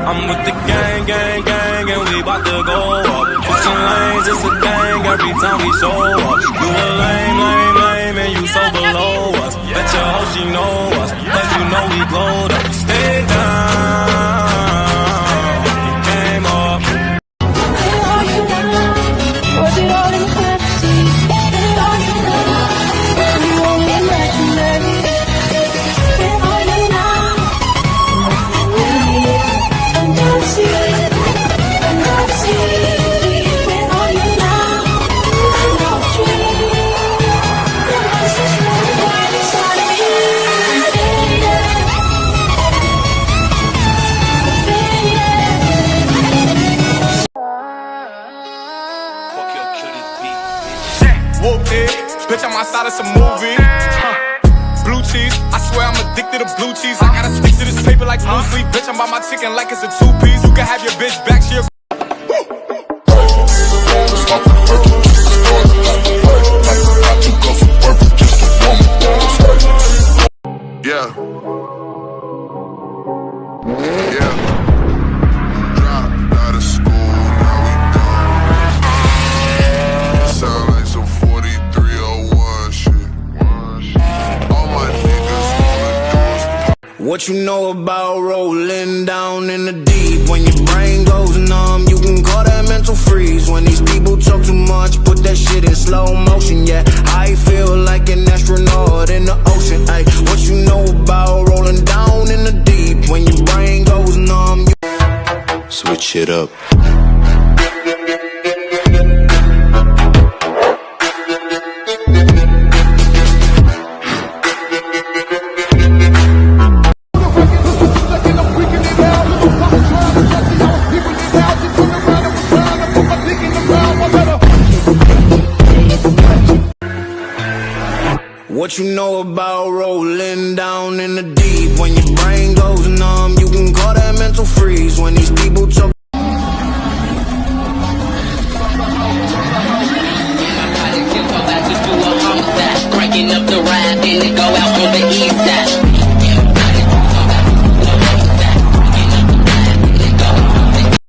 I'm with the gang, gang, gang, and we bout to go up. Switching lanes, it's a gang every time we show up. You a lame, lame, lame, and you so below us. Bet your hoe she know us, cause you know we glowed up. Stay down, you came up. Where are you now? Was it all in fantasy? Where are you now? Were you only imaginary? Where are you now? Fantasy, fantasy. Where are you now? No dream. Your voice is moving right inside of me. Whooped it, bitch, I'm outside of some movie. Blue cheese, I swear I'm addicted to blue cheese. I gotta stick to this paper like blue sleep. Bitch, I'm by my chicken like it's a two-piece. You can have your bitch back, she a yeah. Yeah. Dropped out of school, now we done. Sound like some 4301 shit. All my niggas wanna do is What you know about rolling down in the deep? When your brain goes numb, you can call that mental freeze. When these people talk too much, put that shit in slow motion. Yeah, I feel like an astronaut in the ocean. Ay, what you know about rolling down in the deep? When your brain goes numb, you switch it up. What you know about rolling down in the deep? When your brain goes numb, you can call that mental freeze. When these people talk. Breaking up the ride, then it go out on the east side.